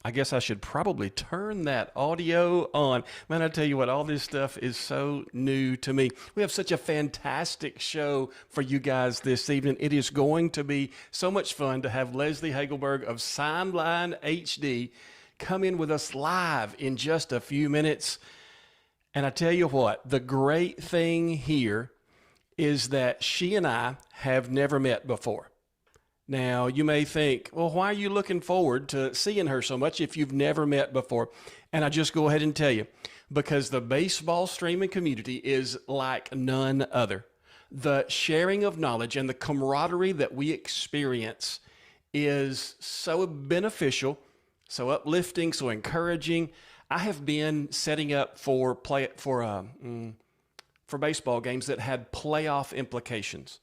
I guess I should probably turn that audio on. Man, I tell you what, all this stuff is so new to me. We have such a fantastic show for you guys this evening. It is going to be so much fun to have Leslie Hagelberg of SidelineHD come in with us live in just a few minutes. And I tell you what, the great thing here is that she and I have never met before. Now, you may think, well, why are you looking forward to seeing her so much if you've never met before? And I just go ahead and tell you, because the baseball streaming community is like none other. The sharing of knowledge and the camaraderie that we experience is so beneficial, so uplifting, so encouraging. I have been setting up for baseball games that had playoff implications.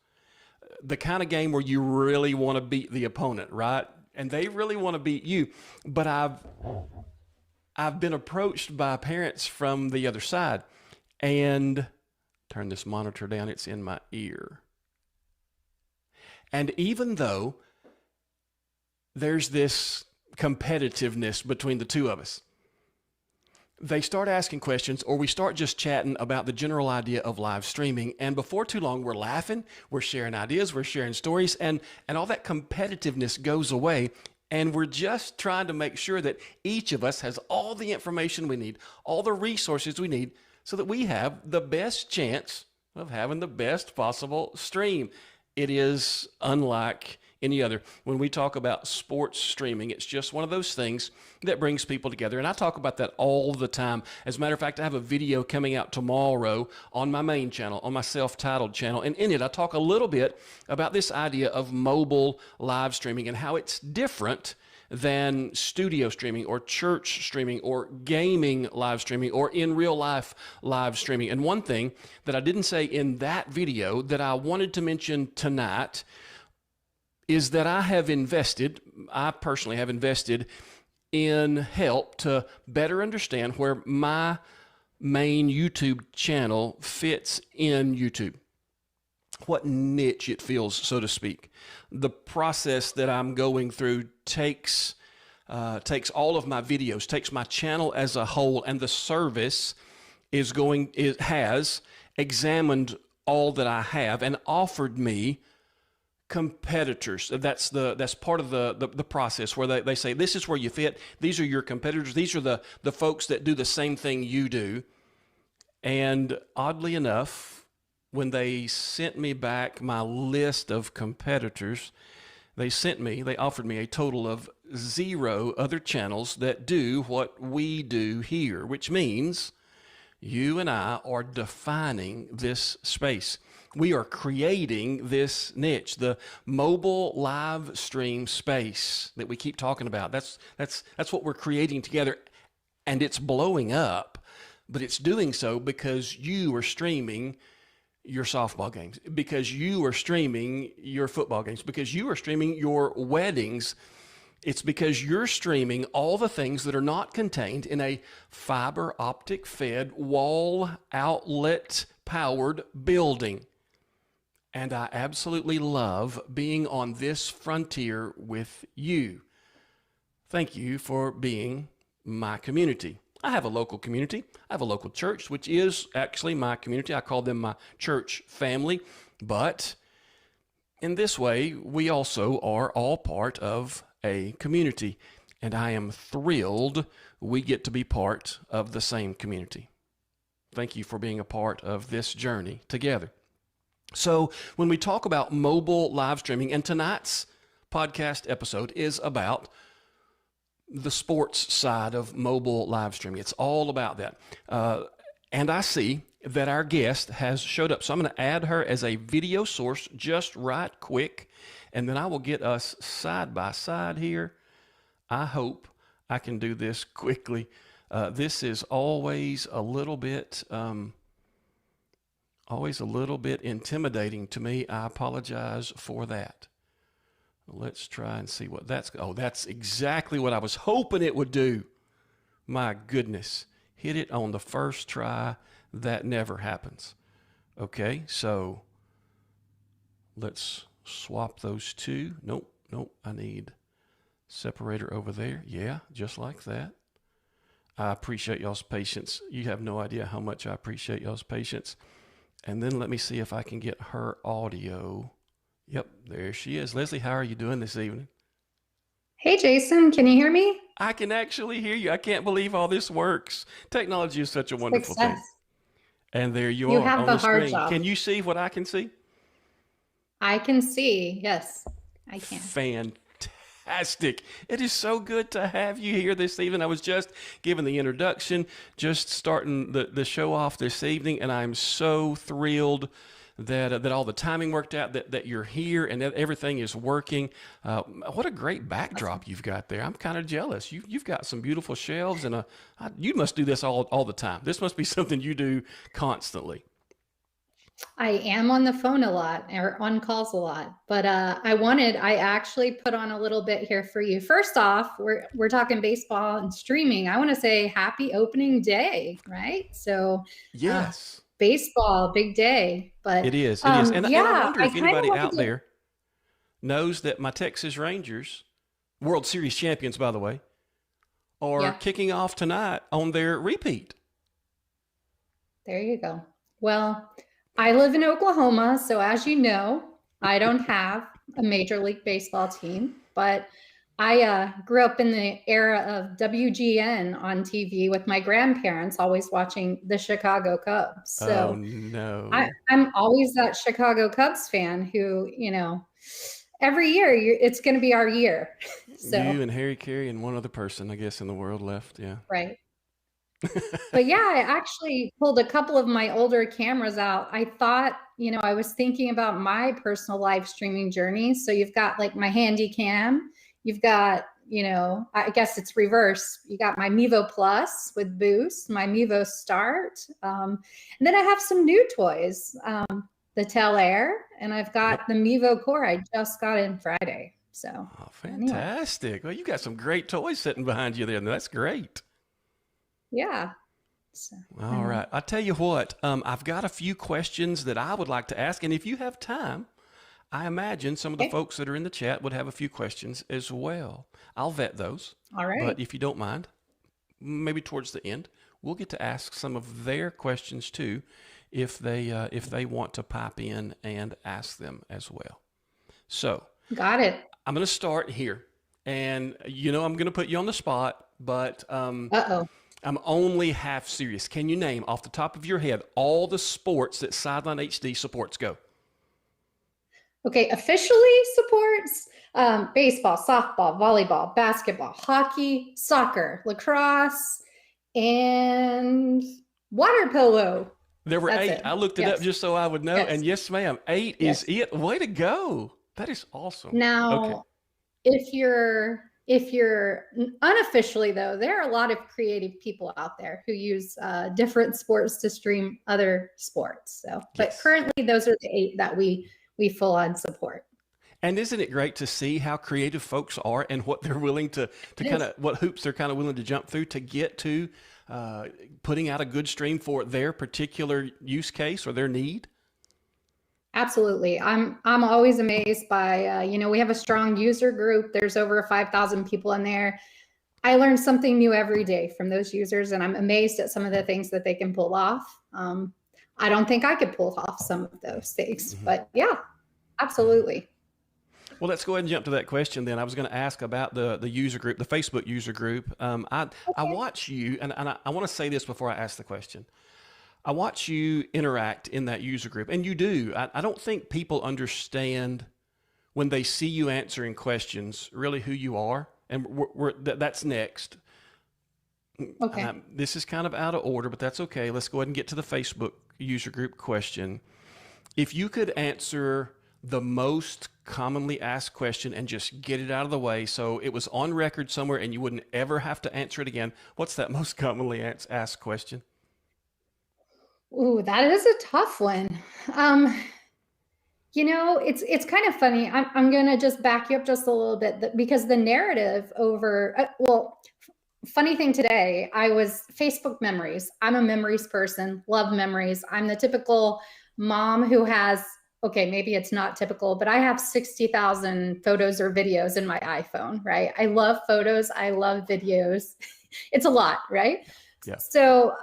The kind of game where you really want to beat the opponent, right? And they really want to beat you. But I've been approached by parents from the other side, and turn this monitor down, it's in my ear. And even though there's this competitiveness between the two of us, they start asking questions, or we start just chatting about the general idea of live streaming. And before too long, we're laughing, we're sharing ideas, we're sharing stories, and all that competitiveness goes away. And we're just trying to make sure that each of us has all the information we need, all the resources we need, so that we have the best chance of having the best possible stream. It is unlike any other. When we talk about sports streaming, it's just one of those things that brings people together. And I talk about that all the time. As a matter of fact, I have a video coming out tomorrow on my main channel, on my self-titled channel. And in it, I talk a little bit about this idea of mobile live streaming and how it's different than studio streaming or church streaming or gaming live streaming or in real life live streaming. And one thing that I didn't say in that video that I wanted to mention tonight is that I personally have invested in help to better understand where my main YouTube channel fits in YouTube, what niche it fills, so to speak. The process that I'm going through takes all of my videos, takes my channel as a whole, and the service has examined all that I have and offered me competitors. That's part of the process where they say, this is where you fit. These are your competitors. These are the folks that do the same thing you do. And oddly enough, when they sent me back my list of competitors, they offered me a total of 0 other channels that do what we do here, which means you and I are defining this space. We are creating this niche, the mobile live stream space that we keep talking about. That's what we're creating together, and it's blowing up, but it's doing so because you are streaming your softball games, because you are streaming your football games, because you are streaming your weddings. It's because you're streaming all the things that are not contained in a fiber optic fed wall outlet powered building. And I absolutely love being on this frontier with you. Thank you for being my community. I have a local community. I have a local church, which is actually my community. I call them my church family. But in this way, we also are all part of a community. And I am thrilled we get to be part of the same community. Thank you for being a part of this journey together. So when we talk about mobile live streaming, and tonight's podcast episode is about the sports side of mobile live streaming. It's all about that. And I see that our guest has showed up. So I'm going to add her as a video source just right quick, and then I will get us side by side here. I hope I can do this quickly. This is always a little bit intimidating to me. I apologize for that. Let's try and see what that's exactly what I was hoping it would do. My goodness. Hit it on the first try. That never happens. Okay, so let's swap those two. Nope, I need Separator over there. Yeah, just like that. I appreciate y'all's patience. You have no idea how much I appreciate y'all's patience. And then let me see if I can get her audio. Yep, there she is. Leslie, how are you doing this evening? Hey, Jason, can you hear me? I can actually hear you. I can't believe all this works. Technology is such a wonderful Success. thing. And there you You are have on the the hard screen. job. Can you see what I can see? I can see. Yes, I can. Fantastic. It is so good to have you here this evening. I was just giving the introduction, just starting the show off this evening, and I'm so thrilled that all the timing worked out, that you're here and that everything is working. What a great Awesome. backdrop you've got there. I'm kind of jealous. You've got some beautiful shelves, and you must do this all the time. This must be something you do constantly. I am on the phone a lot or on calls a lot, but I actually put on a little bit here for you. First off, we're talking baseball and streaming. I want to say happy opening day, right? So, uh, Yes, baseball, big day. But it is. It is. And I yeah, wonder I if kind of anybody wanted out to. there knows that my Texas Rangers, World Series champions, by the way, are Yeah, kicking off tonight on their repeat. there you go. Well, I live in Oklahoma, so as you know, I don't have a Major League Baseball team, but I grew up in the era of WGN on TV with my grandparents, always watching the Chicago Cubs. Oh, So no. I'm always that Chicago Cubs fan who, every year it's going to be our year. So, You and Harry Carey and one other person, I guess, in the world left. Yeah. right. But yeah, I actually pulled a couple of my older cameras out. I thought, I was thinking about my personal live streaming journey. So you've got like my handy cam, you've got, I guess it's reverse. You got my Mevo Plus with Boost, my Mevo Start. And then I have some new toys, the Tel Air, and I've Yep. got the Mevo Core I just got in Friday. So Oh, anyway, fantastic. Well, you got some great toys sitting behind you there. That's great. yeah. So All anyway, right. I tell you what, I've got a few questions that I would like to ask. And if you have time, I imagine some of the okay. folks that are in the chat would have a few questions as well. I'll vet those. All right. But if you don't mind, maybe towards the end, we'll get to ask some of their questions too, if they want to pipe in and ask them as well. So Got it. I'm going to start here, and I'm going to put you on the spot, but Uh-oh. I'm only half serious. Can you name off the top of your head all the sports that Sideline HD supports? Go. Okay, officially supports baseball, softball, volleyball, basketball, hockey, soccer, lacrosse, and water polo. There were That's 8. it. I looked it up Yes, just so I would know, yes, and yes, ma'am, 8 is yes. it. Way to go! That is awesome. Okay. Now, if you're unofficially though, there are a lot of creative people out there who use different sports to stream other sports. So, but Yes. currently, those are the 8 that we full on support. And isn't it great to see how creative folks are and what they're willing to It kind is. of what hoops they're kind of willing to jump through to get to putting out a good stream for their particular use case or their need? Absolutely. I'm always amazed by we have a strong user group. There's over 5,000 people in there. I learn something new every day from those users, and I'm amazed at some of the things that they can pull off. I don't think I could pull off some of those things, Mm-hmm. but yeah, Mm-hmm. absolutely. Well, let's go ahead and jump to that question then. I was going to ask about the user group, the Facebook user group. I Okay. watch you, and I want to say this before I ask the question. I watch you interact in that user group, and you do. I don't think people understand when they see you answering questions really who you are, and that's next. Okay. This is kind of out of order, but that's okay. Let's go ahead and get to the Facebook user group question. If you could answer the most commonly asked question and just get it out of the way so it was on record somewhere and you wouldn't ever have to answer it again, what's that most commonly asked question? Ooh, that is a tough one. Um, it's kind of funny. I'm gonna just back you up just a little bit because the narrative over funny thing today, I was Facebook memories. I'm a memories person, love memories. I'm the typical mom who has okay, maybe it's not typical, but I have 60,000 photos or videos in my iPhone, right? I love photos. I love videos. It's a lot, right? Yeah. So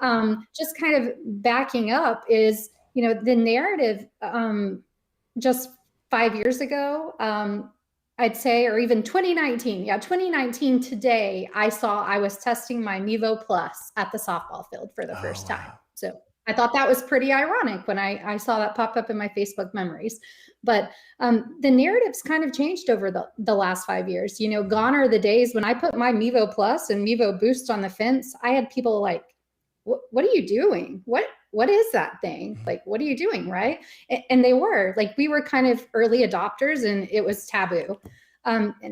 just kind of backing up is, the narrative just 5 years ago, I'd say, or even 2019. Yeah, 2019 today, I was testing my Mevo Plus at the softball field for the first time. So I thought that was pretty ironic when I saw that pop up in my Facebook memories. But the narrative's kind of changed over the last 5 years. Gone are the days when I put my Mevo Plus and Mevo Boost on the fence. I had people like, what are you doing? What is that thing? Like, what are you doing? Right. And they were like, we were kind of early adopters and it was taboo.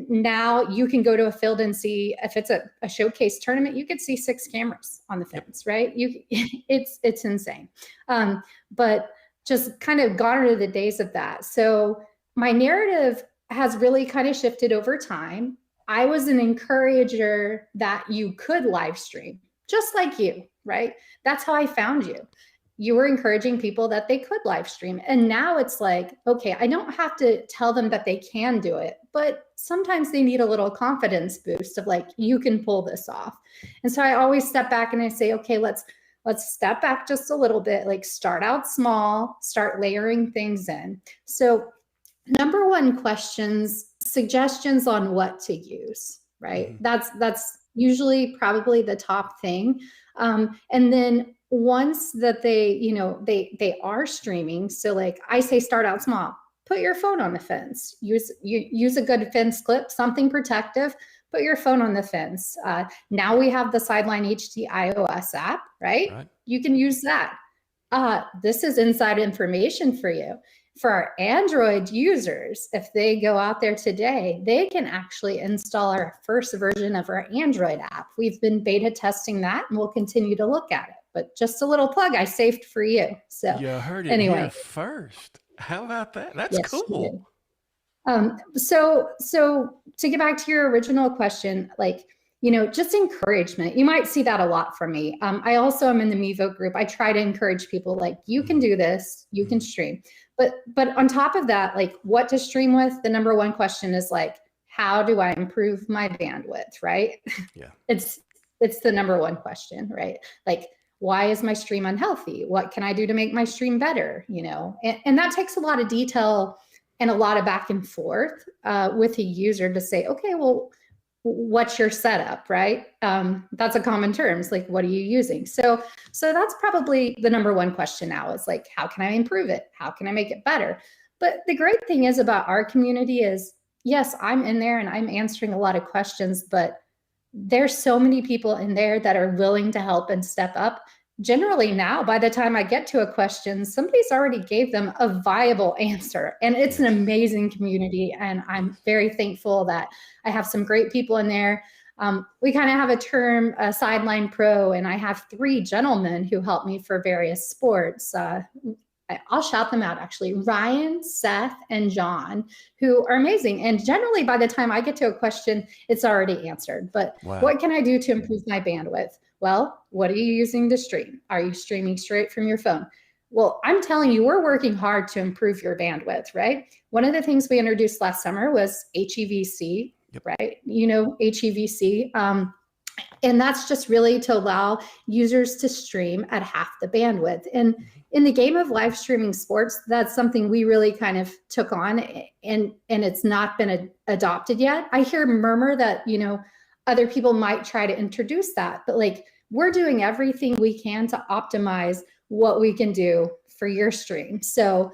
Now you can go to a field and see, if it's a showcase tournament, you could see 6 cameras on the fence, right? It's insane. But just kind of gone are the days of that. So my narrative has really kind of shifted over time. I was an encourager that you could live stream, just like you, right? That's how I found you. You were encouraging people that they could live stream. And now it's like, okay, I don't have to tell them that they can do it, but sometimes they need a little confidence boost of like, you can pull this off. And so I always step back and I say, okay, let's step back just a little bit, like start out small, start layering things in. So number one questions, suggestions on what to use, right? Mm-hmm. That's usually probably the top thing. And then once that they are streaming, so like I say, start out small, put your phone on the fence, use a good fence clip, something protective, put your phone on the fence. Now we have the SidelineHD iOS app, right? You can use that. This is inside information for you. For our Android users, if they go out there today, they can actually install our first version of our Android app. We've been beta testing that and we'll continue to look at it. But just a little plug I saved for you. So you heard it here first. How about that? That's cool. So to get back to your original question, like, just encouragement. You might see that a lot from me. I also am in the Mevo group. I try to encourage people like, you can do this, you can stream. But on top of that, like what to stream with, the number one question is like, how do I improve my bandwidth, right? Yeah. It's the number one question, right? Like, why is my stream unhealthy? What can I do to make my stream better? And that takes a lot of detail and a lot of back and forth with a user to say, okay, well, what's your setup, right? That's a common term. It's like, what are you using? So that's probably the number one question now is like, how can I improve it? How can I make it better? But the great thing is about our community is, yes, I'm in there and I'm answering a lot of questions, but there's so many people in there that are willing to help and step up. Generally now, by the time I get to a question, somebody's already gave them a viable answer. And it's an amazing community. And I'm very thankful that I have some great people in there. We kind of have a term, a sideline pro, and I have 3 gentlemen who help me for various sports. I'll shout them out actually, Ryan, Seth, and John, who are amazing. And generally by the time I get to a question, it's already answered. But what can I do to improve my bandwidth? Well, what are you using to stream? Are you streaming straight from your phone? Well, I'm telling you, we're working hard to improve your bandwidth, right? One of the things we introduced last summer was HEVC, right? HEVC. And that's just really to allow users to stream at half the bandwidth. And in the game of live streaming sports, that's something we really kind of took on, and it's not been adopted yet. I hear murmur that, other people might try to introduce that, but like we're doing everything we can to optimize what we can do for your stream. So,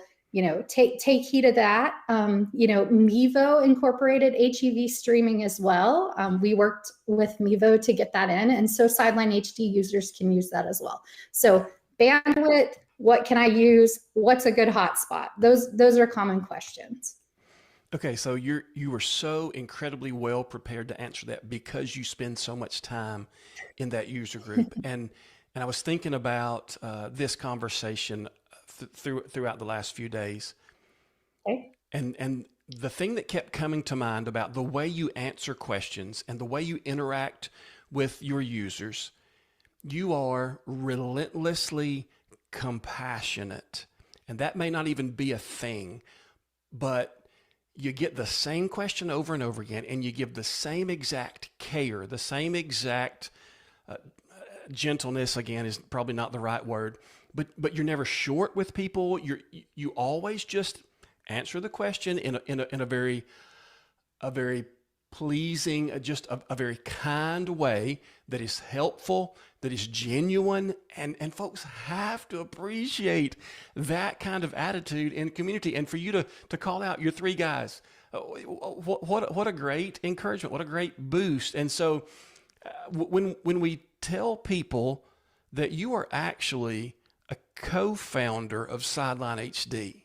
take heed of that. Mevo incorporated HEV streaming as well. We worked with Mevo to get that in. And so SidelineHD users can use that as well. So bandwidth, what can I use? What's a good hotspot? Those are common questions. Okay, so you were so incredibly well prepared to answer that because you spend so much time in that user group. and I was thinking about this conversation throughout the last few days. Okay. And the thing that kept coming to mind about the way you answer questions and the way you interact with your users, you are relentlessly compassionate. and that may not even be a thing, but you get the same question over and over again, and you give the same exact care, the same exact gentleness, again, is probably not the right word, but you're never short with people. You always just answer the question in a very pleasing, just a very kind way that is helpful, that is genuine, and folks have to appreciate that kind of attitude in community. And for you to call out your three guys, what a great encouragement, what a great boost. And so when we tell people that you are actually a co-founder of SidelineHD,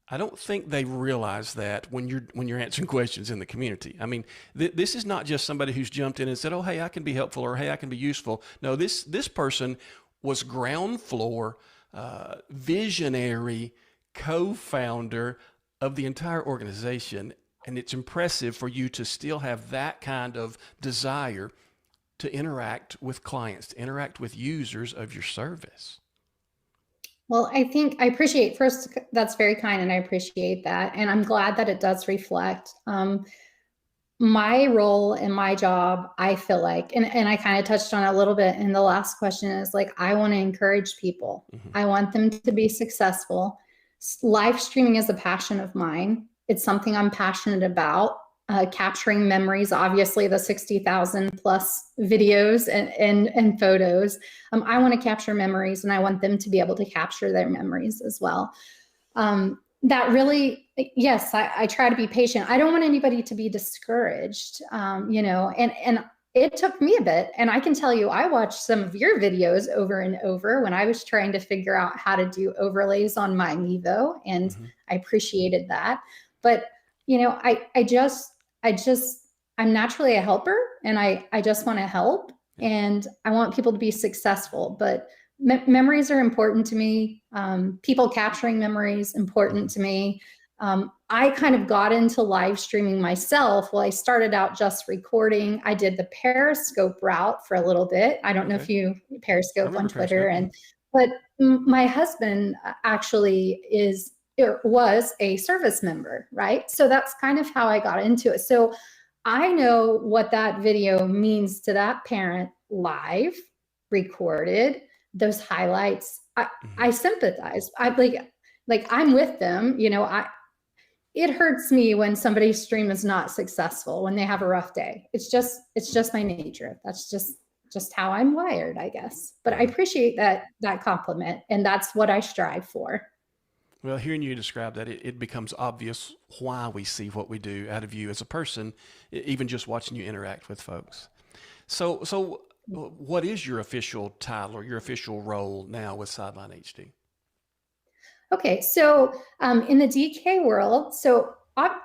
I don't think they realize that when you're answering questions in the community. I mean, this is not just somebody who's jumped in and said, "Oh, hey, I can be helpful," or "Hey, I can be useful." No, this person was ground floor, visionary, co-founder of the entire organization, and it's impressive for you to still have that kind of desire to interact with clients, to interact with users of your service. Well, I think I appreciate, first, that's very kind, and I appreciate that. And I'm glad that it does reflect my role and my job. I feel like, and I kind of touched on it a little bit in the last question, is like, I want to encourage people. Mm-hmm. I want them to be successful. Live streaming is a passion of mine. It's something I'm passionate about. Capturing memories, obviously the 60,000 plus videos and photos. I want to capture memories, and I want them to be able to capture their memories as well. That really, yes, I try to be patient. I don't want anybody to be discouraged, and it took me a bit. And I can tell you, I watched some of your videos over and over when I was trying to figure out how to do overlays on my Mevo, and mm-hmm. I appreciated that. But I'm naturally a helper, and I just want to help, and I want people to be successful. But memories are important to me. People capturing memories, important to me. I kind of got into live streaming myself. Well, I started out just recording. I did the Periscope route for a little bit. I don't know if you Periscope on Twitter, but my husband actually was a service member, right? So that's kind of how I got into it. So I know what that video means to that parent, live, recorded, those highlights. I sympathize. I'm with them. It hurts me when somebody's stream is not successful, when they have a rough day. It's just my nature. That's just how I'm wired, I guess. But I appreciate that compliment, and that's what I strive for. Well, hearing you describe that, it becomes obvious why we see what we do out of you as a person, even just watching you interact with folks. So what is your official title or your official role now with SidelineHD? Okay, so in the DK world,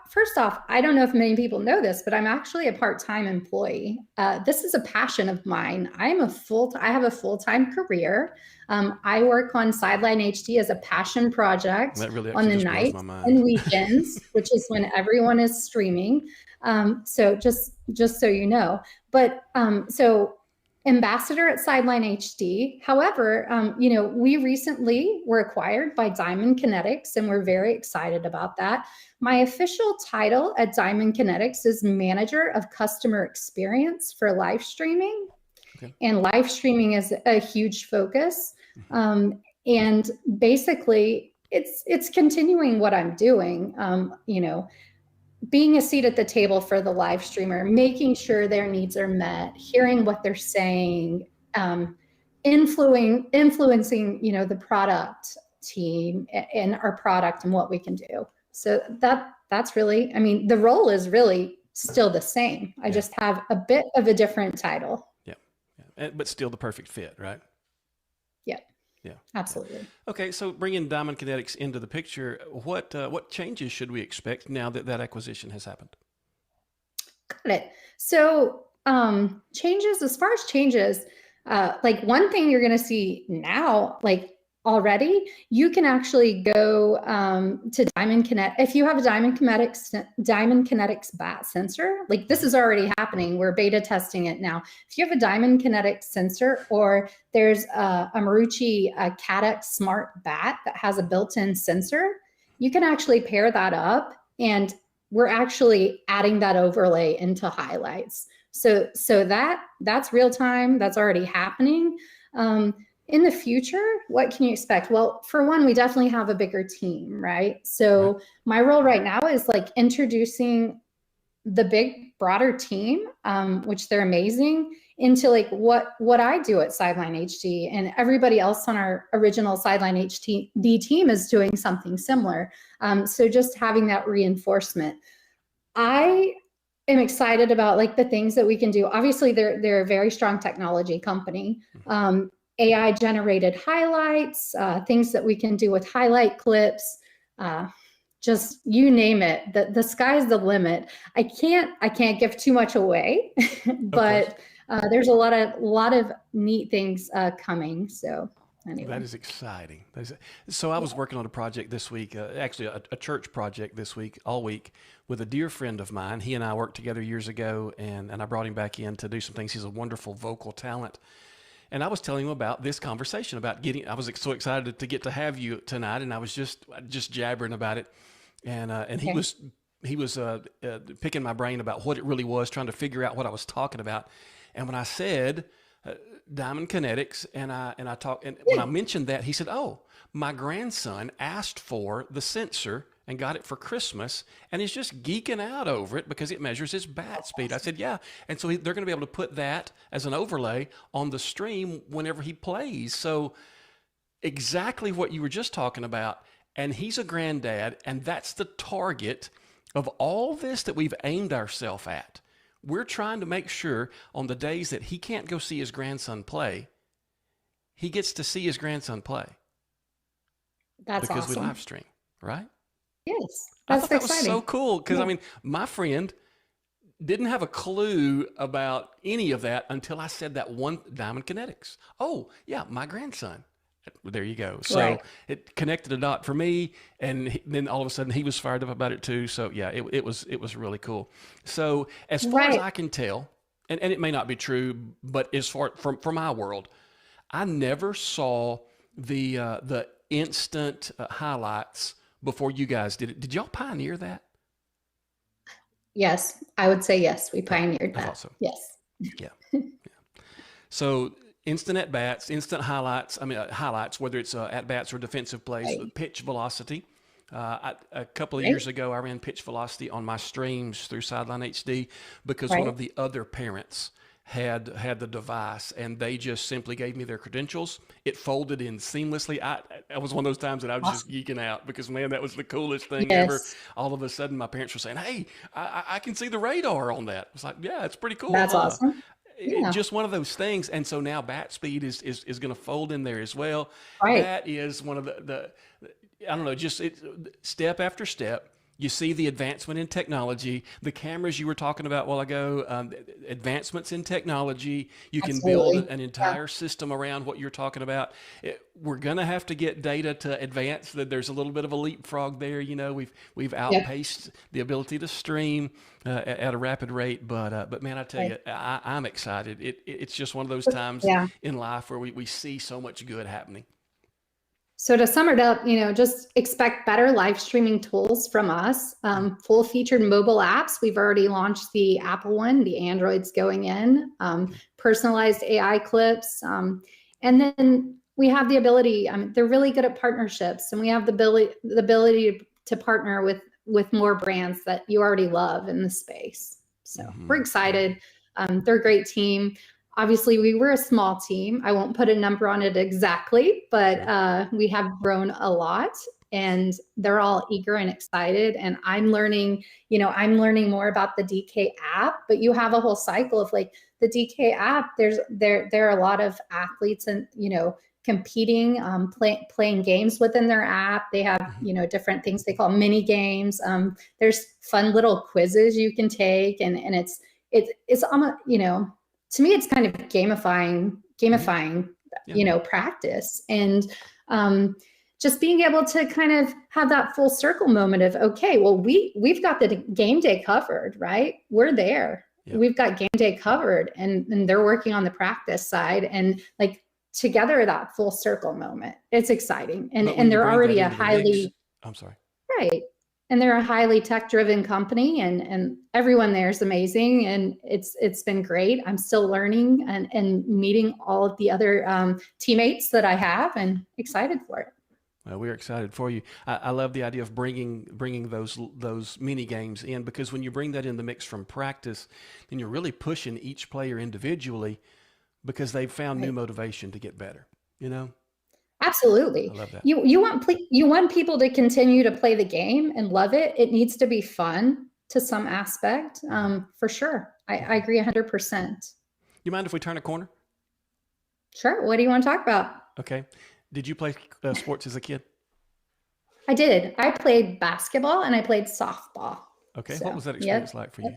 first off, I don't know if many people know this, but I'm actually a part-time employee. This is a passion of mine. I have a full-time career. I work on SidelineHD as a passion project on the nights and weekends, which is when everyone is streaming. So just so you know, but so ambassador at SidelineHD. However, we recently were acquired by Kinetics, and we're very excited about that. My official title at Kinetics is Manager of Customer Experience for live streaming. Okay. And live streaming is a huge focus. And basically it's continuing what I'm doing, being a seat at the table for the live streamer, making sure their needs are met, hearing what they're saying, influencing, the product team and our product and what we can do. So that's really, the role is really still the same. I just have a bit of a different title. Yeah. But still the perfect fit, right? Yeah, absolutely. Okay, so bringing Kinetics into the picture, what changes should we expect now that acquisition has happened? Got it. So changes, as far as changes, one thing you're going to see now, already, you can actually go to Diamond Kinetic. If you have a Diamond Kinetics bat sensor, like this is already happening. We're beta testing it now. If you have a Diamond Kinetics sensor, or there's a Marucci Cadex Smart Bat that has a built-in sensor, you can actually pair that up, and we're actually adding that overlay into highlights. So that's real time. That's already happening. In the future, what can you expect? Well, for one, we definitely have a bigger team, right? So my role right now is like introducing the big, broader team, which they're amazing, into like what I do at Sideline HD, and everybody else on our original Sideline HD team is doing something similar. So just having that reinforcement. I am excited about like the things that we can do. Obviously, they're a very strong technology company. AI generated highlights, things that we can do with highlight clips, just you name it. The sky's the limit. I can't give too much away, but there's a lot of neat things coming. So anyway. That is exciting. So I was working on a project this week, actually a church project this week, all week, with a dear friend of mine. He and I worked together years ago, and I brought him back in to do some things. He's a wonderful vocal talent. And I was telling him about this conversation about I was so excited to get to have you tonight, and I was just jabbering about it. And he was picking my brain about what it really was, trying to figure out what I was talking about. And when I said Diamond Kinetics, and when I mentioned that, he said, "Oh, my grandson asked for the sensor and got it for Christmas, and he's just geeking out over it because it measures his bat speed." I said, "Yeah." And so they're going to be able to put that as an overlay on the stream whenever he plays. So exactly what you were just talking about. And he's a granddad, and that's the target of all this that we've aimed ourselves at. We're trying to make sure on the days that he can't go see his grandson play, he gets to see his grandson play. That's because awesome. We live stream, right? Yes, I that's thought that exciting. was so cool because I mean, my friend didn't have a clue about any of that until I said that one, Diamond Kinetics. Oh, yeah, my grandson. There you go. So it connected a dot for me, and then all of a sudden he was fired up about it too. So yeah, it was really cool. So as far as I can tell, and it may not be true, but as far from my world, I never saw the instant highlights before you guys did it. Did y'all pioneer that? Yes, I would say yes. We pioneered that. I thought so. Yes. Yeah. So instant at bats, instant highlights. I mean, highlights, whether it's at bats or defensive plays, pitch velocity. A couple of years ago, I ran pitch velocity on my streams through Sideline HD because one of the other parents had the device, and they just simply gave me their credentials. It folded in seamlessly. I was one of those times that I was just geeking out because, man, that was the coolest thing ever. All of a sudden, my parents were saying, "Hey, I can see the radar on that." I was like, "Yeah, it's pretty cool." That's awesome. Just one of those things. And so now bat speed is going to fold in there as well. That is one of the I don't know, just step after step. You see the advancement in technology, the cameras you were talking about a while ago, advancements in technology. You can build an entire system around what you're talking about. We're going to have to get data to advance. There's a little bit of a leapfrog there. You know, we've outpaced the ability to stream at a rapid rate. But man, I tell you, I'm excited. It's just one of those times in life where we see so much good happening. So to sum it up, just expect better live streaming tools from us, full featured mobile apps. We've already launched the Apple one, the Android's going in, personalized AI clips. And then we have the ability, they're really good at partnerships, and we have the ability to partner with more brands that you already love in the space. So we're excited. They're a great team. Obviously, we were a small team. I won't put a number on it exactly, but we have grown a lot, and they're all eager and excited. And I'm learning more about the DK app, but you have a whole cycle of like the DK app. There are a lot of athletes and, competing, playing games within their app. They have, different things they call mini games. There's fun little quizzes you can take, and it's almost, to me, it's kind of gamifying, practice. And Just being able to kind of have that full circle moment of, okay, well, we've got the game day covered, right? We're there. Yep. We've got game day covered, and they're working on the practice side, and like together, that full circle moment. It's exciting. And they're already a highly, I'm sorry. Right. And they're a highly tech-driven company, and everyone there is amazing, and it's been great. I'm still learning and meeting all of the other teammates that I have, and excited for it. Well, we're excited for you. I love the idea of bringing those mini games in, because when you bring that in the mix from practice, then you're really pushing each player individually, because they've found new motivation to get better. You know. Absolutely. I love that. You want people to continue to play the game and love it. It needs to be fun to some aspect, for sure. I agree 100%. You mind if we turn a corner? Sure. What do you want to talk about? Okay. Did you play sports as a kid? I did. I played basketball and I played softball. Okay. So, what was that experience like for you?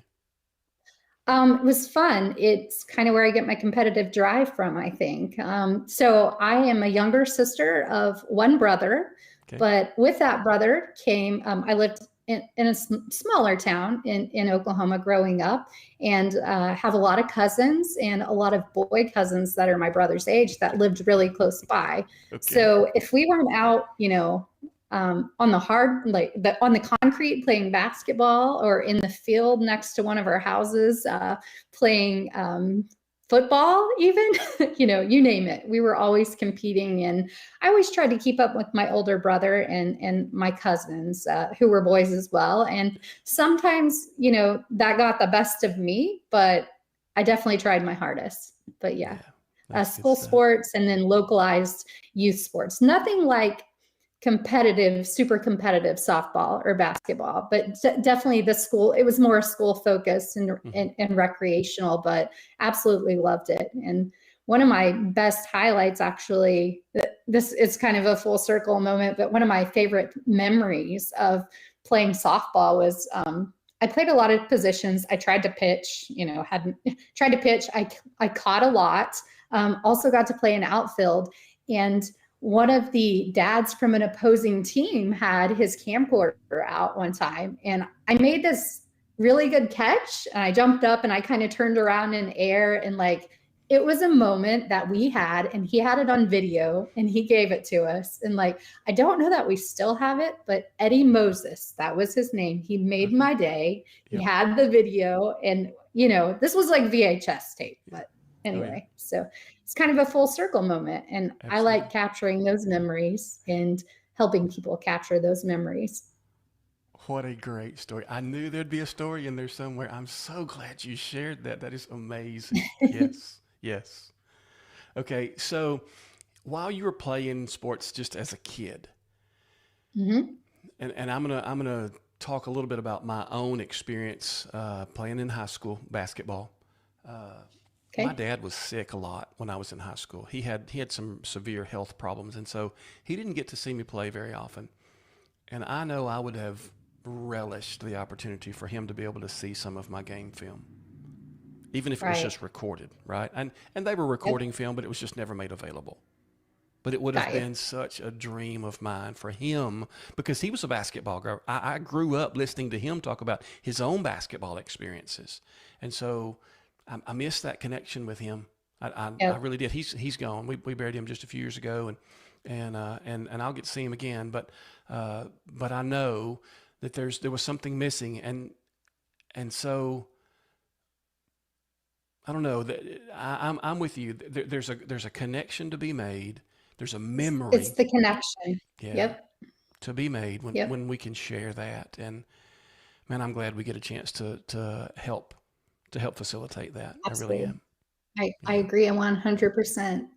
It was fun. It's kind of where I get my competitive drive from, I think. So I am a younger sister of one brother, but with that brother came, I lived in a smaller town in Oklahoma growing up, and have a lot of cousins and a lot of boy cousins that are my brother's age that lived really close by. So if we weren't out, on the concrete playing basketball, or in the field next to one of our houses playing football, even, you name it. We were always competing, and I always tried to keep up with my older brother and my cousins who were boys as well. And sometimes, that got the best of me, but I definitely tried my hardest. But school sports, and then localized youth sports. Nothing like super competitive softball or basketball, but definitely it was more school focused and recreational, but absolutely loved it. And one of my best highlights, actually, it's kind of a full circle moment, but one of my favorite memories of playing softball was, I played a lot of positions. I tried to pitch, tried to pitch. I caught a lot, also got to play in outfield, and one of the dads from an opposing team had his camcorder out one time, and I made this really good catch, and I jumped up and I kind of turned around in air, and it was a moment that we had, and he had it on video and he gave it to us. And I don't know that we still have it, but Eddie Moses, that was his name. He made my day. He had the video, and this was like VHS tape, but anyway, so it's kind of a full circle moment, and I like capturing those memories and helping people capture those memories. What a great story. I knew there'd be a story in there somewhere. I'm so glad you shared that. That is amazing. Yes. Okay, so while you were playing sports just as a kid, and I'm gonna talk a little bit about my own experience playing in high school basketball. My dad was sick a lot when I was in high school. He had some severe health problems, and so he didn't get to see me play very often. And I know I would have relished the opportunity for him to be able to see some of my game film, even if it was just recorded, right? And they were recording film, but it was just never made available. But it would have been such a dream of mine for him, because he was a basketball guy. I grew up listening to him talk about his own basketball experiences, and so I missed that connection with him. I really did. He's gone. We buried him just a few years ago, and I'll get to see him again. But I know that there was something missing, and so I don't know. I'm with you. There's a connection to be made. There's a memory. It's the connection. To be made when we can share that. And man, I'm glad we get a chance to help facilitate that. Absolutely. I really am. I agree 100%.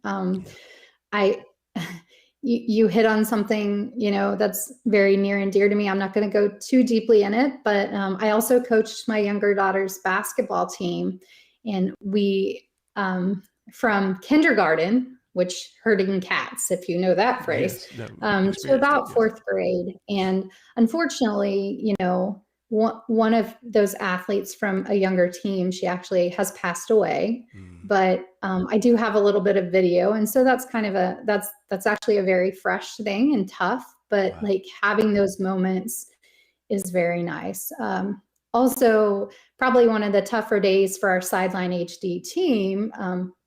You hit on something, that's very near and dear to me. I'm not going to go too deeply in it, but I also coached my younger daughter's basketball team, and we, from kindergarten, which herding cats, if you know that phrase, to about fourth grade. And unfortunately, one of those athletes from a younger team, she actually has passed away, but I do have a little bit of video. And so that's kind of that's actually a very fresh thing and tough, but Wow. like having those moments is very nice. Also, probably one of the tougher days for our SidelineHD team,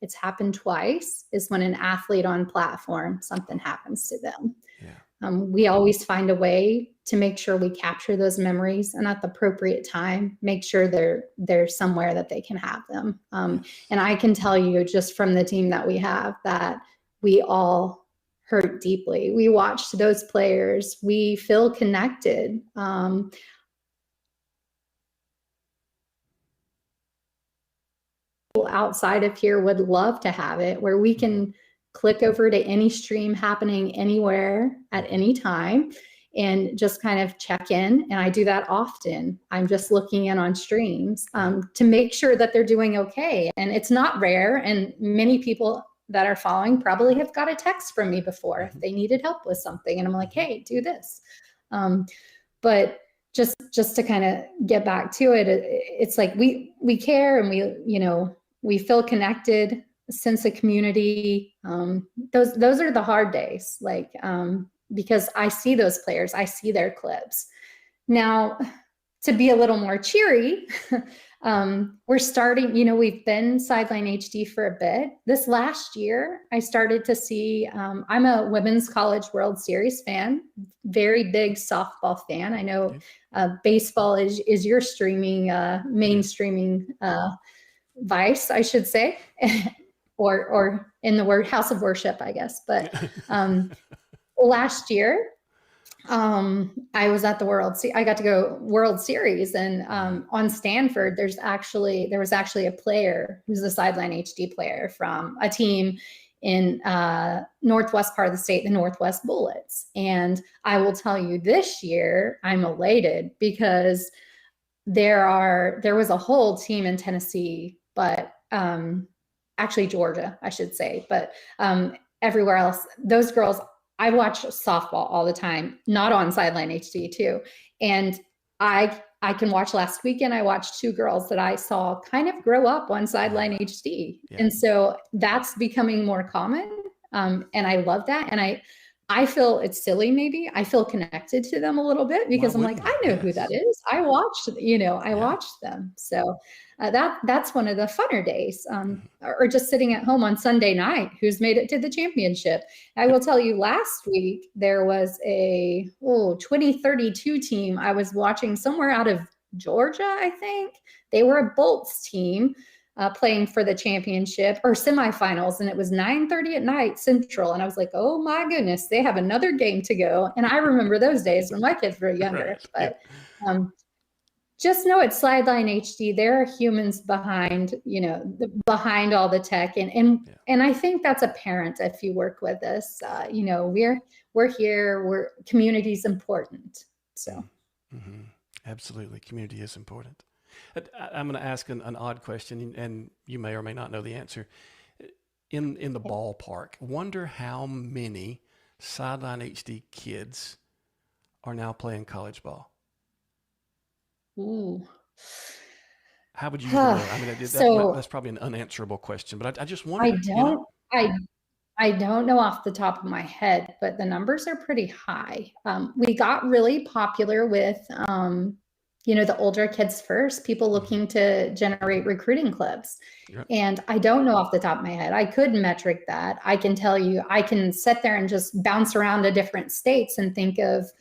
it's happened twice, is when an athlete on platform, something happens to them. Yeah. We always find a way to make sure we capture those memories and at the appropriate time, make sure they're somewhere that they can have them. And I can tell you just from the team that we have that we all hurt deeply. We watched those players. We feel connected. Outside of here would love to have it where we can click over to any stream happening anywhere at any time and just kind of check in. And I do that often. I'm just looking in on streams to make sure that they're doing okay. And it's not rare. And many people that are following probably have got a text from me before if they needed help with something. And I'm like, hey, do this. But just to kind of get back to it, it's like we care and we feel connected, a sense of community. Those are the hard days, like because I see those players, I see their clips. Now, to be a little more cheery, we're starting, we've been SidelineHD for a bit. This last year, I started to see, I'm a Women's College World Series fan, very big softball fan. I know baseball is your main streaming vice, I should say, or in the word house of worship, I guess. But last year, I was at the I got to go World Series, and on Stanford, there was actually a player who's a SidelineHD player from a team in northwest part of the state, the Northwest Bullets. And I will tell you, this year I'm elated because there was a whole team in Tennessee, but actually Georgia, I should say, but everywhere else, those girls. I watch softball all the time, not on SidelineHD too. And I can watch. Last weekend, I watched two girls that I saw kind of grow up on SidelineHD. Yeah. And so that's becoming more common. And I love that. And I feel it's silly, maybe. I feel connected to them a little bit because I'm like, I know who that is. I watched, watched them. So that's one of the funner days. Or just sitting at home on Sunday night, who's made it to the championship. I will tell you, last week, there was a 2032 team I was watching somewhere out of Georgia, I think. They were a Bolts team. Playing for the championship or semifinals, and it was 9:30 at night Central. And I was like, oh my goodness, they have another game to go. And I remember those days when my kids were younger. Right. But just know it's SidelineHD. There are humans behind, behind all the tech, and I think that's apparent if you work with us. We're here. Community's important. So, Absolutely, community is important. I'm going to ask an odd question, and you may or may not know the answer. In the ballpark, wonder how many SidelineHD kids are now playing college ball? Ooh. How would you know? I mean, that's probably an unanswerable question, but I just wonder. I don't know off the top of my head, but the numbers are pretty high. We got really popular with the older kids first, people looking to generate recruiting clips. Yep. And I don't know off the top of my head. I could metric that. I can tell you, I can sit there and just bounce around to different states and think of,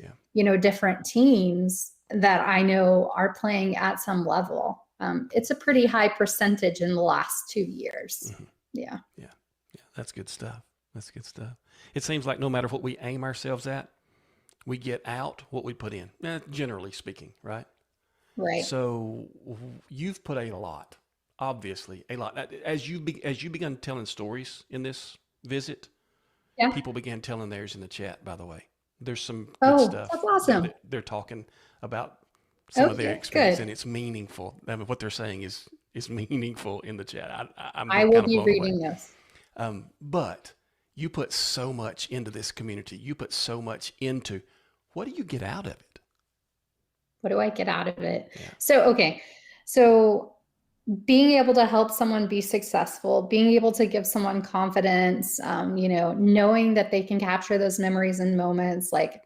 different teams that I know are playing at some level. It's a pretty high percentage in the last 2 years. Mm-hmm. Yeah. That's good stuff. It seems like no matter what we aim ourselves at, we get out what we put in, generally speaking, right? Right. So you've put a lot, obviously a lot. As you began telling stories in this visit, people began telling theirs in the chat. By the way, there's some good stuff. That's awesome. They're talking about some of their experience, and it's meaningful. I mean, what they're saying is meaningful in the chat. I will be reading this. But you put so much into this community. You put so much into. What do you get out of it? What do I get out of it? Yeah. So, okay. So being able to help someone be successful, being able to give someone confidence, knowing that they can capture those memories and moments, like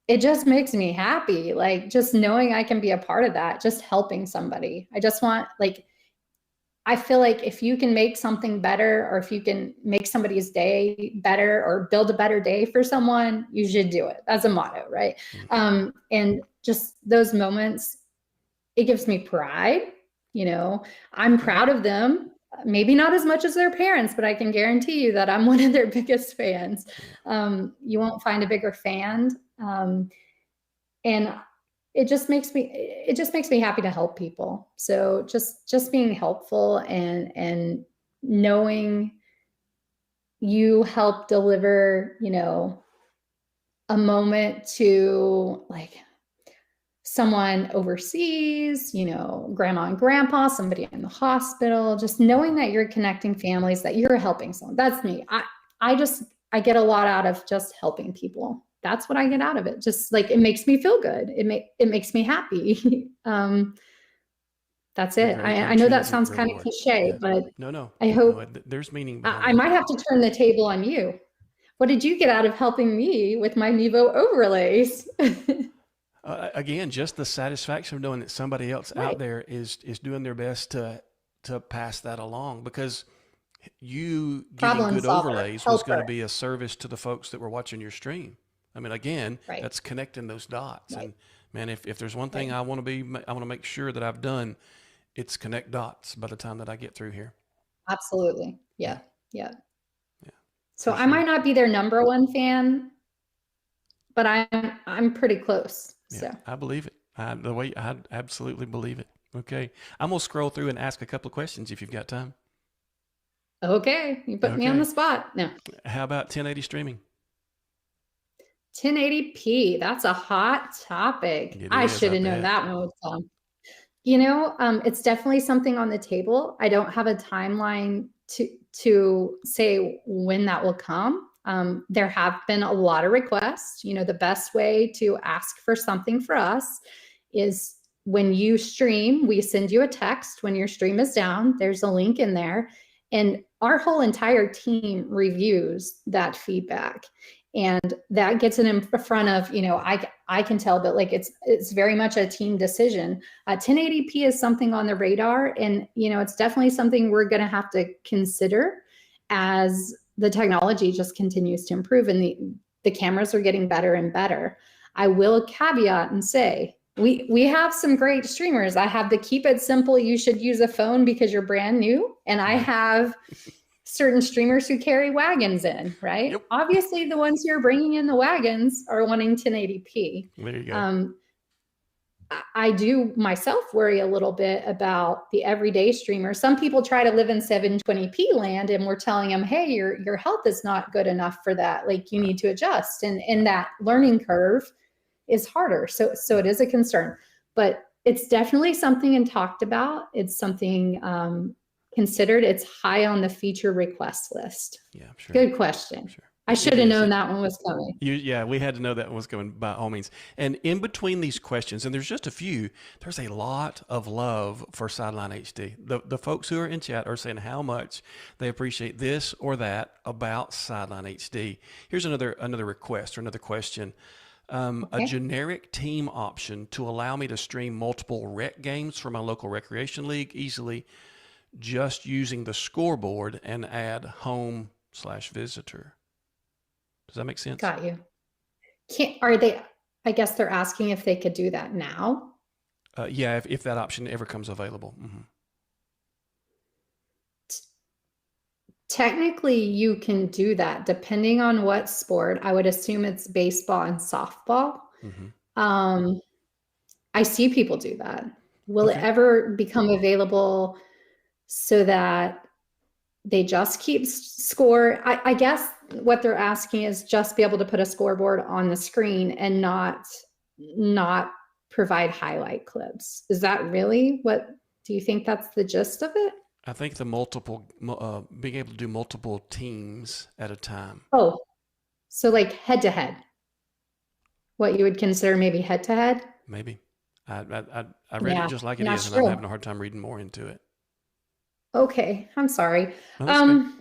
it just makes me happy. Like just knowing I can be a part of that, just helping somebody. I just want, like, I feel like if you can make something better, or if you can make somebody's day better or build a better day for someone, you should do it. That's a motto, right? Mm-hmm. And just those moments, it gives me pride. I'm proud of them. Maybe not as much as their parents, but I can guarantee you that I'm one of their biggest fans. You won't find a bigger fan. And it just makes me happy to help people. So just being helpful and knowing you help deliver, a moment to like someone overseas, grandma and grandpa, somebody in the hospital, just knowing that you're connecting families, that you're helping someone. That's me. I get a lot out of just helping people. That's what I get out of it. Just like, it makes me feel good. It makes me happy. That's it. I know that sounds kind of cliche, yeah. but No. I hope there's meaning. I might have to turn the table on you. What did you get out of helping me with my Mevo overlays? Again, just the satisfaction of knowing that somebody else Right. out there is doing their best to pass that along, because you getting Problem good solver, overlays was going to helper. be a service to the folks that were watching your stream. I mean, again, Right. that's connecting those dots. Right. And man, if there's one thing Right. I want to make sure that I've done, it's connect dots by the time that I get through here. Absolutely. Yeah. Yeah, So for I sure. might not be their number one fan, but I'm pretty close. So Yeah, I believe it. I absolutely believe it. Okay. I'm going to scroll through and ask a couple of questions if you've got time. okay, you put me on the spot. No. How about 1080 streaming? 1080p. That's a hot topic. It I is, should I have known bet. that one would come. It's definitely something on the table. I don't have a timeline to say when that will come. There have been a lot of requests. The best way to ask for something for us is when you stream, we send you a text when your stream is down. There's a link in there, and our whole entire team reviews that feedback. And that gets it in front of, I can tell, but like it's very much a team decision. 1080p is something on the radar, and it's definitely something we're going to have to consider as the technology just continues to improve and the cameras are getting better and better. I will caveat and say we have some great streamers. I have the keep it simple, you should use a phone because you're brand new, and I have certain streamers who carry wagons in, right? Yep. Obviously, the ones who are bringing in the wagons are wanting 1080p. There you go. I do myself worry a little bit about the everyday streamer. Some people try to live in 720p land, and we're telling them, hey, your health is not good enough for that. Like, you need to adjust. And that learning curve is harder. So it is a concern. But it's definitely something and talked about. It's something considered. It's high on the feature request list. Yeah, sure. Good question. Sure. I should have known that one was coming. Yeah, we had to know that one was coming by all means. And in between these questions, and there's just a few, there's a lot of love for Sideline HD. The folks who are in chat are saying how much they appreciate this or that about Sideline HD. Here's another request or another question. A generic team option to allow me to stream multiple rec games for my local recreation league easily, just using the scoreboard and add home/visitor. Does that make sense? Got you. I guess they're asking if they could do that now. Yeah, if that option ever comes available. Mm-hmm. Technically, you can do that depending on what sport. I would assume it's baseball and softball. Mm-hmm. I see people do that. Will it ever become available so that they just keep score? I guess what they're asking is just be able to put a scoreboard on the screen and not provide highlight clips. Is that really do you think that's the gist of it? I think the being able to do multiple teams at a time. Oh, so like head to head, what you would consider maybe head to head? Maybe. I read it Yeah, just like it and is, that's and I'm true. having a hard time reading more into it. Okay, I'm sorry. No, that's good.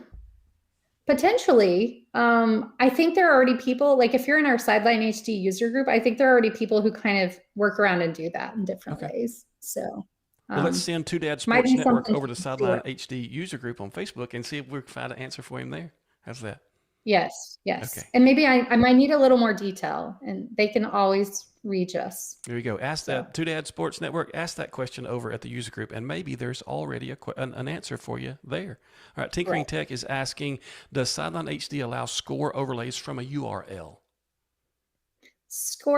Potentially, I think there are already people, like if you're in our Sideline HD user group, I think there are already people who kind of work around and do that in different Okay. ways. So, Well, let's send Two Dad might Sports be Network something over to to explore. Sideline HD user group on Facebook and see if we can find an answer for him there. How's that? Yes, yes. Okay. And maybe I might need a little more detail, and they can always reach us. There you go. Ask So, that Two Dad Sports Network. Ask that question over at the user group, and maybe there's already an answer for you there. All right. Tinkering right. Tech is asking, does Sideline HD allow score overlays from a URL? So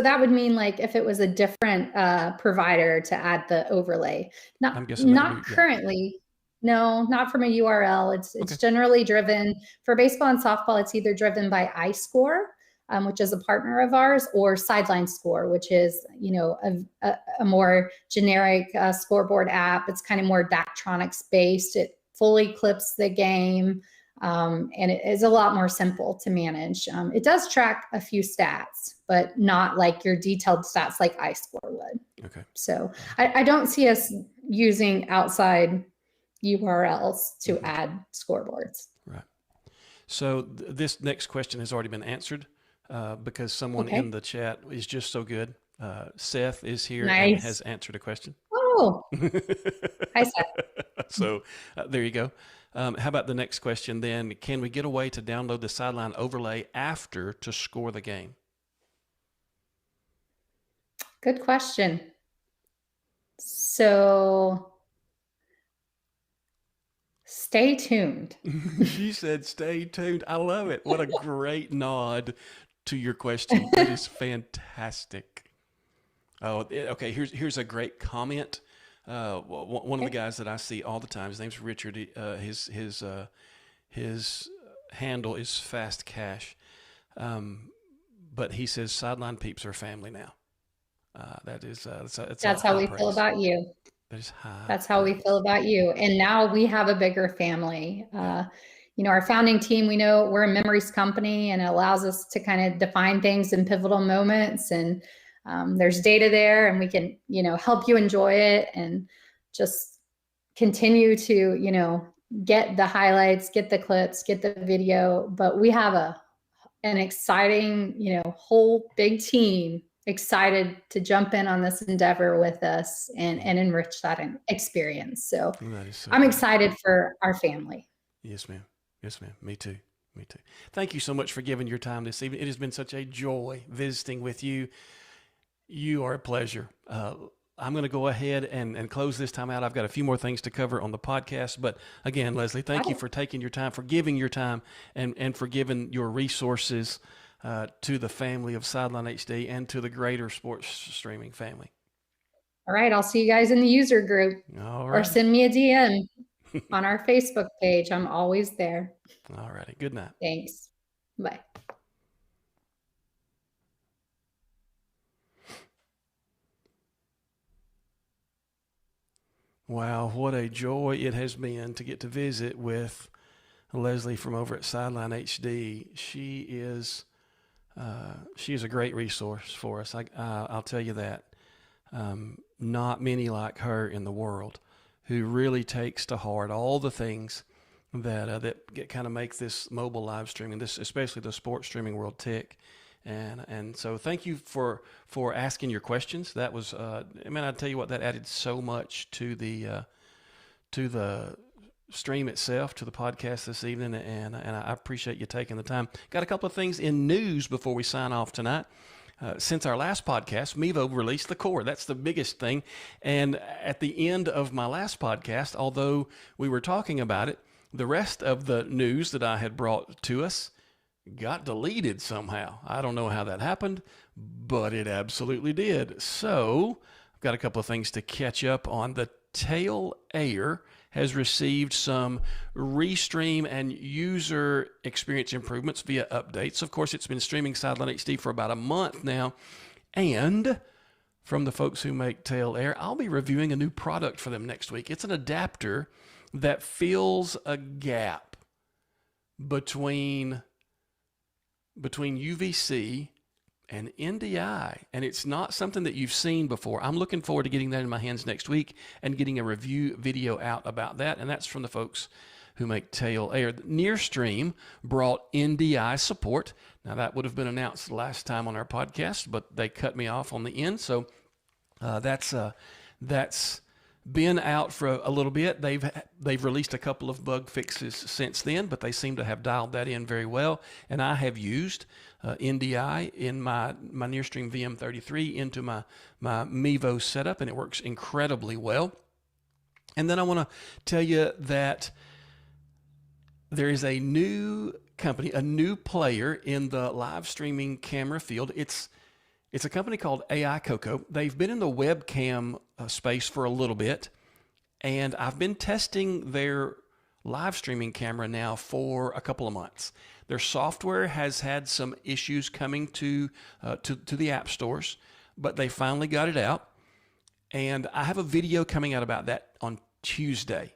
that would mean like if it was a different provider to add the overlay. I'm guessing that would Not be, yeah. currently. No, not from a URL. It's Okay. generally driven for baseball and softball. It's either driven by iScore, which is a partner of ours, or Sideline Score, which is a more generic scoreboard app. It's kind of more Daktronics based. It fully clips the game. And it is a lot more simple to manage. It does track a few stats, but not like your detailed stats like iScore would. Okay. So I don't see us using outside URLs to add scoreboards. Right. So this next question has already been answered because someone in the chat is just so good. Seth is here and has answered a question. Oh, hi Seth. So there you go. How about the next question then? Can we get a way to download the sideline overlay after to score the game? Good question. So stay tuned. She said, stay tuned. I love it. What a great nod to your question. It is fantastic. Oh, okay. Here's a great comment. One of the guys that I see all the time, his name's Richard. His handle is Fast Cash, but he says sideline peeps are family now. That's how we feel about you. That is high. That's how we feel about you. And now we have a bigger family. Our founding team, we know we're a memories company, and it allows us to kind of define things in pivotal moments. And there's data there, and we can, help you enjoy it and just continue to, get the highlights, get the clips, get the video. But we have an exciting, whole big team excited to jump in on this endeavor with us and enrich that experience. So, I'm excited for our family. Yes, ma'am. Yes, ma'am. Me too. Me too. Thank you so much for giving your time this evening. It has been such a joy visiting with you. You are a pleasure. I'm going to go ahead and close this time out. I've got a few more things to cover on the podcast. But again, Leslie, thank you for taking your time, for giving your time, and for giving your resources to the family of Sideline HD and to the greater sports streaming family. All right. I'll see you guys in the user group. All right. Or send me a DM on our Facebook page. I'm always there. All righty. Good night. Thanks. Bye. Wow, what a joy it has been to get to visit with Leslie from over at Sideline HD. She is a great resource for us. I'll tell you that. Not many like her in the world who really takes to heart all the things that kind of make this mobile live streaming, especially the sports streaming world, tick. And so thank you for asking your questions. That was, I tell you what, that added so much to the stream itself, to the podcast this evening. And I appreciate you taking the time. Got a couple of things in news before we sign off tonight. Since our last podcast, Mevo released the core. That's the biggest thing. And at the end of my last podcast, although we were talking about it, the rest of the news that I had brought to us got deleted somehow. I don't know how that happened, but it absolutely did. So I've got a couple of things to catch up on. The Tail Air has received some restream and user experience improvements via updates. Of course, it's been streaming Sideline HD for about a month now. And from the folks who make Tail Air, I'll be reviewing a new product for them next week. It's an adapter that fills a gap between UVC an NDI, and it's not something that you've seen before. I'm looking forward to getting that in my hands next week and getting a review video out about that, and that's from the folks who make Tail Air. Nearstream brought NDI support. Now, that would have been announced last time on our podcast, but they cut me off on the end, so that's been out for a little bit. They've released a couple of bug fixes since then, but they seem to have dialed that in very well. And I have used NDI in my Nearstream VM33 into my Mevo setup, and it works incredibly well. And then I want to tell you that there is a new company, a new player in the live streaming camera field. It's a company called AI Coco. They've been in the webcam space for a little bit, and I've been testing their live streaming camera now for a couple of months. Their software has had some issues coming to the app stores, but they finally got it out, and I have a video coming out about that on Tuesday.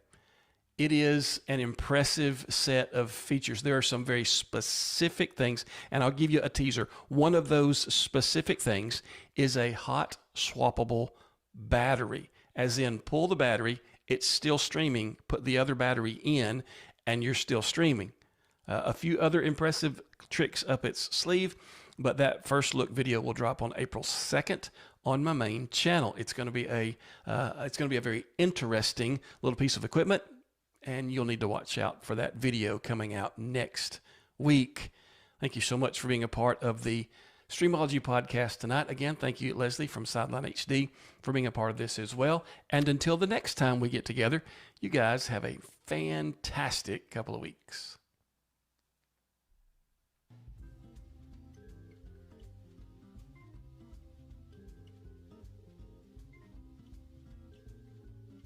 It is an impressive set of features. There are some very specific things, and I'll give you a teaser. One of those specific things is a hot swappable battery, as in pull the battery, it's still streaming, put the other battery in, and you're still streaming. A few other impressive tricks up its sleeve, but that first look video will drop on April 2nd on my main channel. It's going to be a very interesting little piece of equipment, and you'll need to watch out for that video coming out next week. Thank you so much for being a part of the Streamology podcast tonight. Again, thank you, Leslie from SidelineHD, for being a part of this as well. And until the next time we get together, you guys have a fantastic couple of weeks.